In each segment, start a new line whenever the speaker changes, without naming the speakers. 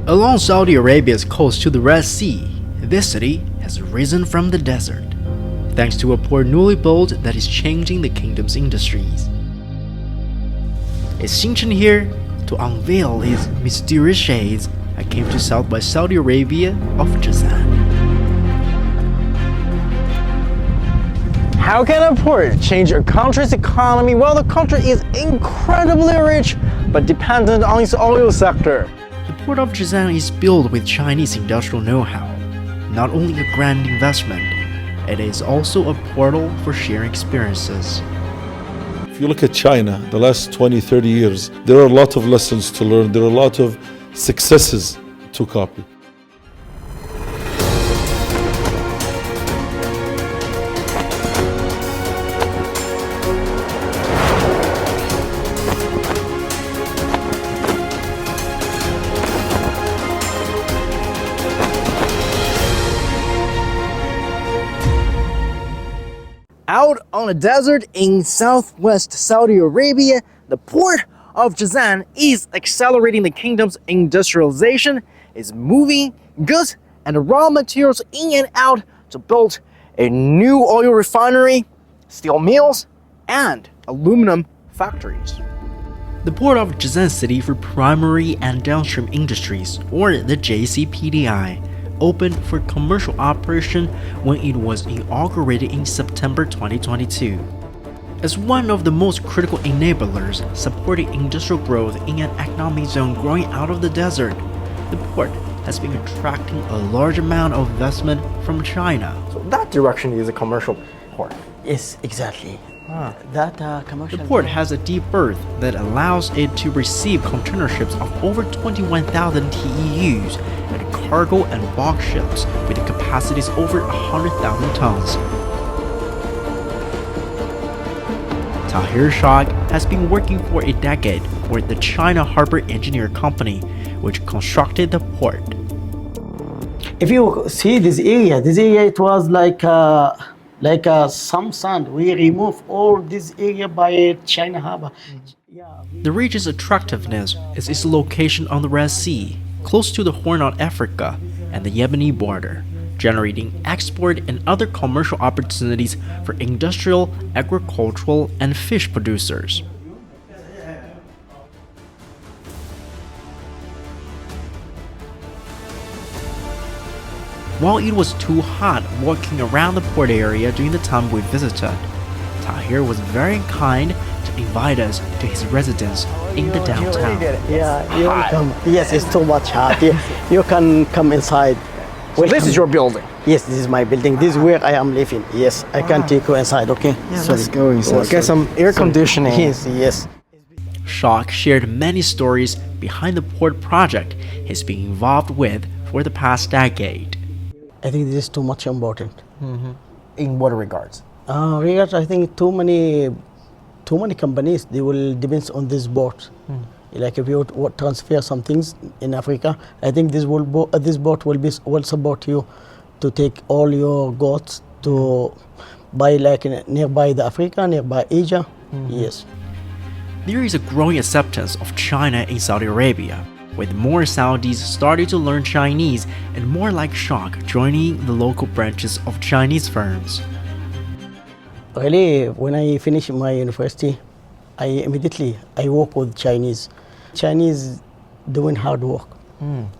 Along Saudi Arabia's coast to the Red Sea, this city has risen from the desert, thanks to a port newly built that is changing the kingdom's industries. Is Xinchen here to unveil his mysterious shades? I came to southwest Saudi Arabia of Jazan.
How can a port change a country's economy? Well, the country is incredibly rich, but dependent on its oil sector.
The port of Jazan is built with Chinese industrial know-how. Not only a grand investment, it is also a portal for sharing experiences.
If you look at China, the last 20, 30 years, there are a lot of lessons to learn. There are a lot of successes to copy.
Out on a desert in southwest Saudi Arabia, the port of Jazan is accelerating the kingdom's industrialization, is moving goods and raw materials in and out to build a new oil refinery, steel mills, and aluminum factories.
The port of Jazan City for Primary and Downstream Industries, or the JCPDI, opened for commercial operation when it was inaugurated in September 2022. As one of the most critical enablers supporting industrial growth in an economic zone growing out of the desert, the port has been attracting a large amount of investment from China.
So that direction is a commercial port.
Yes, exactly. Commercial.
The port has a deep berth that allows it to receive container ships of over 21,000 TEUs and cargo and bulk ships with capacities over 100,000 tons. Tahir Shah has been working for a decade for the China Harbor Engineer Company, which constructed the port.
If you see this area it was like some sand. We remove all this area by China Harbor.
The region's attractiveness is its location on the Red Sea, close to the Horn of Africa and the Yemeni border, generating export and other commercial opportunities for industrial, agricultural, and fish producers. While it was too hot walking around the port area during the time we visited, Tahir was very kind to invite us to his residence in the downtown.
Yeah, you come. Yes, it's too much hot. You can come inside.
Well, this is your building.
Yes, this is my building. This is where I am living. Yes, I can take you inside, okay?
Yeah, let's go inside. Get some air conditioning.
Yes.
Shah shared many stories behind the port project he's been involved with for the past decade.
I think this is too much important.
In what regards?
I think too many companies, they will depend on this boat. Like if you transfer some things in Africa, I think this boat will support you to take all your goods to buy like nearby the Africa, nearby Asia. Yes.
There is a growing acceptance of China in Saudi Arabia, with more Saudis starting to learn Chinese and more like Shah joining the local branches of Chinese firms.
Really, when I finished my university, I work with Chinese. Chinese doing hard work.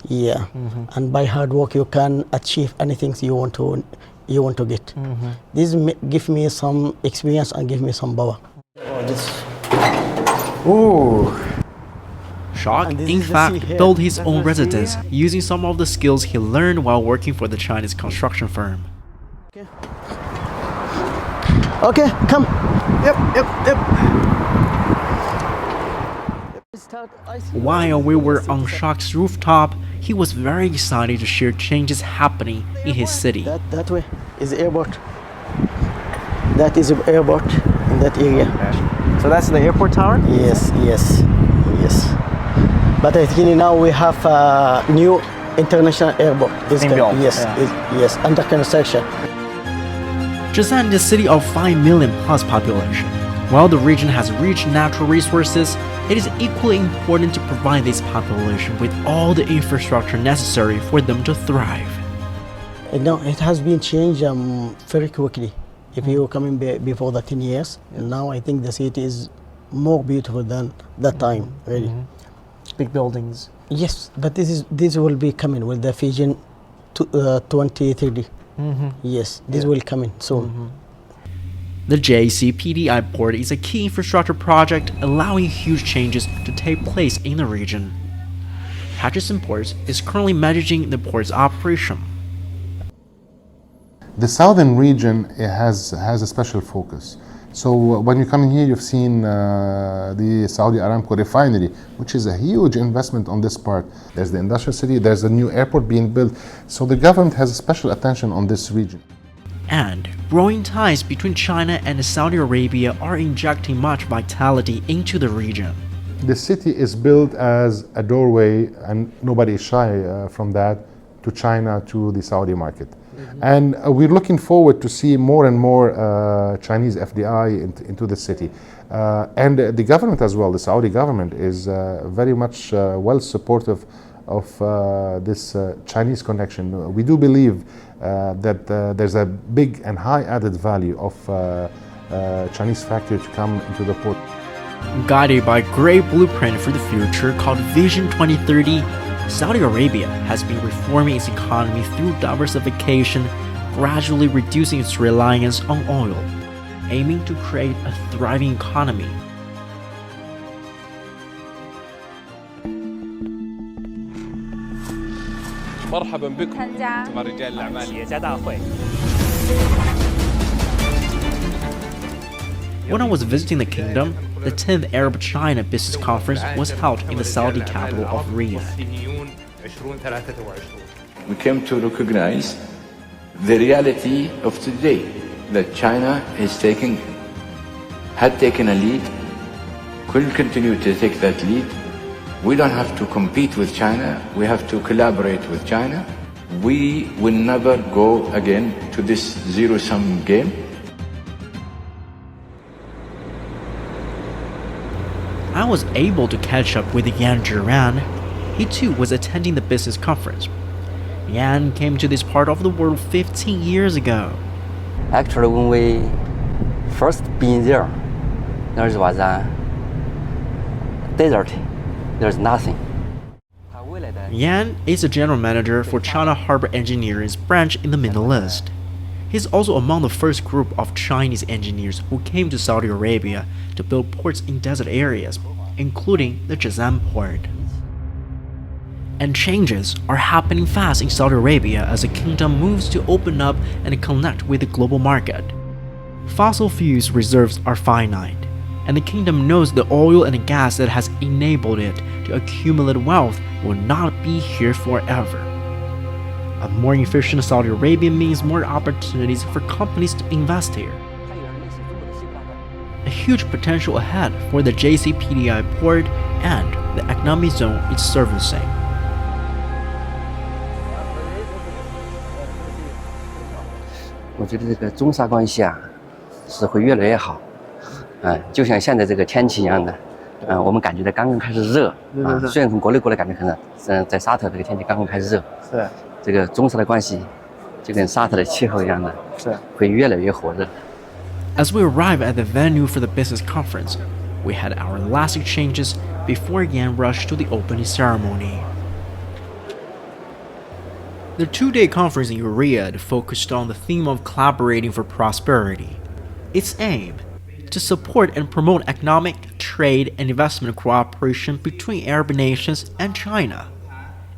Yeah, and by hard work you can achieve anything you want to get. This give me some experience and give me some power.
Ooh.
Shah, in fact, built his own residence using some of the skills he learned while working for the Chinese construction firm.
Okay, come.
Yep.
While we were on Shah's rooftop, he was very excited to share changes happening in his city.
That way is the airport. That is the airport in that area.
So that's the airport tower?
Yes. But I think now we have a new international airport. Yes, under construction.
Jazan is a city of 5 million plus population. While the region has rich natural resources, it is equally important to provide this population with all the infrastructure necessary for them to thrive.
No, it has been changed very quickly. If you were coming before the 10 years, now I think the city is more beautiful than that time, really.
Big buildings.
Yes, but this will be coming with the vision 2030. Yes, this will come in soon.
The JCPDI port is a key infrastructure project allowing huge changes to take place in the region. Jazan Port is currently managing the port's operation.
The southern region has a special focus. So when you come in here, you've seen the Saudi Aramco refinery, which is a huge investment on this part. There's the industrial city, there's a new airport being built. So the government has a special attention on this region.
And growing ties between China and Saudi Arabia are injecting much vitality into the region.
The city is built as a doorway, and nobody is shy from that, to China, to the Saudi market. And we're looking forward to see more and more Chinese FDI into the city. And the government as well, the Saudi government, is very much well supportive of this Chinese connection. We do believe that there's a big and high added value of Chinese factory to come into the port.
Guided by a great blueprint for the future called Vision 2030, Saudi Arabia has been reforming its economy through diversification, gradually reducing its reliance on oil, aiming to create a thriving economy.
مرحبا بكم مع رجال الأعمال.
When I was visiting the kingdom, the 10th Arab China Business Conference was held in the Saudi capital of Riyadh.
We came to recognize the reality of today, that China had taken a lead, will continue to take that lead. We don't have to compete with China, we have to collaborate with China. We will never go again to this zero-sum game.
I was able to catch up with Yan Jiran. He too was attending the business conference. Yan came to this part of the world 15 years ago.
Actually, when we first been there was a desert. There's nothing.
Yan is a general manager for China Harbor Engineering's branch in the Middle East. He's also among the first group of Chinese engineers who came to Saudi Arabia to build ports in desert areas, including the Jazan Port. And changes are happening fast in Saudi Arabia as the kingdom moves to open up and connect with the global market. Fossil fuels reserves are finite, and the kingdom knows the oil and gas that has enabled it to accumulate wealth will not be here forever. A more efficient Saudi Arabia means more opportunities for companies to invest here. A huge potential ahead for the JCPDI port and the economic zone it's servicing.
I think this relationship will get better. 就像现在这个天气一样的，我们感觉到刚刚开始热，虽然从国内过来感觉很热，在沙特这个天气刚刚开始热，
是，
这个中沙的关系就跟沙特的气候一样的，
是，
会越来越火热。
As we arrive at the venue for the business conference, we had our last exchanges before Yan rushed to the opening ceremony. The two-day conference in Riyadh focused on the theme of collaborating for prosperity. Its aim: to support and promote economic, trade, and investment cooperation between Arab nations and China.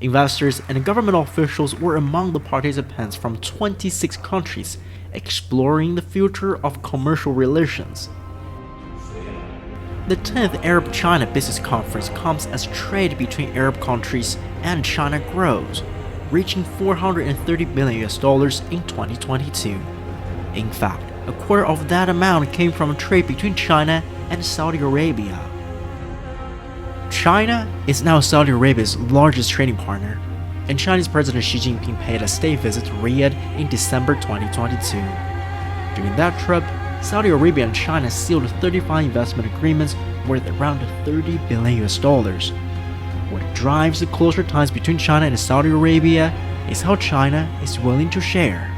Investors and government officials were among the participants from 26 countries, exploring the future of commercial relations. The 10th Arab China Business Conference comes as trade between Arab countries and China grows, reaching $430 billion in 2022. In fact, a quarter of that amount came from trade between China and Saudi Arabia. China is now Saudi Arabia's largest trading partner, and Chinese President Xi Jinping paid a state visit to Riyadh in December 2022. During that trip, Saudi Arabia and China sealed 35 investment agreements worth around $30 billion. What drives the closer ties between China and Saudi Arabia is how China is willing to share.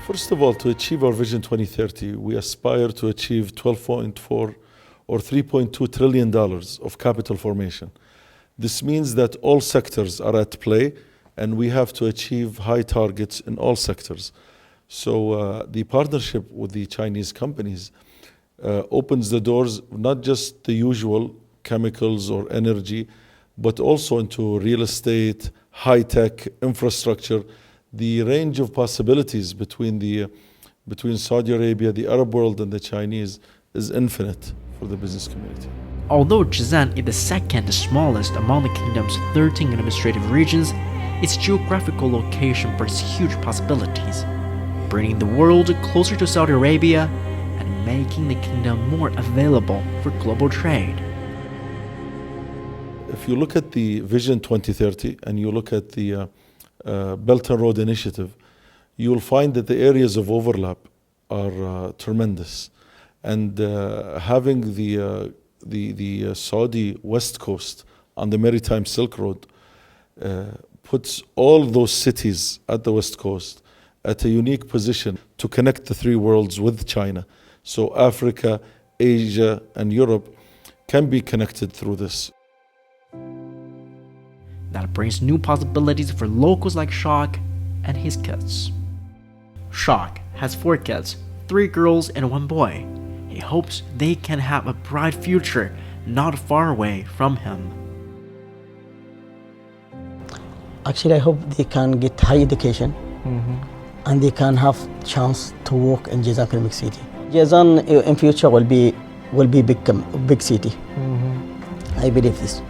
First of all, to achieve our Vision 2030, we aspire to achieve 12.4 or $3.2 trillion of capital formation. This means that all sectors are at play, and we have to achieve high targets in all sectors. So the partnership with the Chinese companies opens the doors, not just the usual chemicals or energy, but also into real estate, high-tech infrastructure. The range of possibilities between Saudi Arabia, the Arab world, and the Chinese is infinite for the business community.
Although Jazan is the second smallest among the kingdom's 13 administrative regions, its geographical location brings huge possibilities, bringing the world closer to Saudi Arabia and making the kingdom more available for global trade.
If you look at the Vision 2030 and you look at the Belt and Road Initiative, you will find that the areas of overlap are tremendous. And having the Saudi West Coast on the Maritime Silk Road puts all those cities at the West Coast at a unique position to connect the three worlds with China. So Africa, Asia, and Europe can be connected through this.
That brings new possibilities for locals like Shak and his kids. Shak has 4 kids, 3 girls and 1 boy. He hopes they can have a bright future not far away from him.
Actually, I hope they can get high education and they can have chance to work in Jazan Economic City. Jazan in future will be big city. I believe this.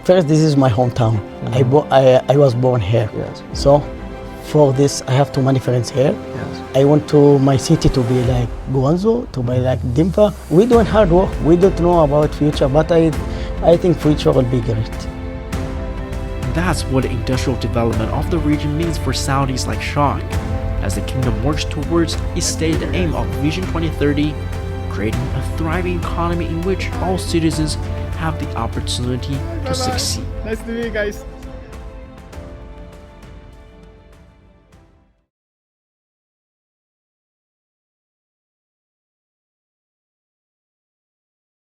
First, this is my hometown. I was born here.
Yes.
So for this, I have too many friends here.
Yes.
I want to my city to be like Guangzhou, to be like Dimpa. We doing hard work. We don't know about future, but I think future will be great.
That's what industrial development of the region means for Saudis like Shak, as the kingdom works towards its stated aim of Vision 2030, creating a thriving economy in which all citizens have the opportunity to succeed.
Nice to meet you guys.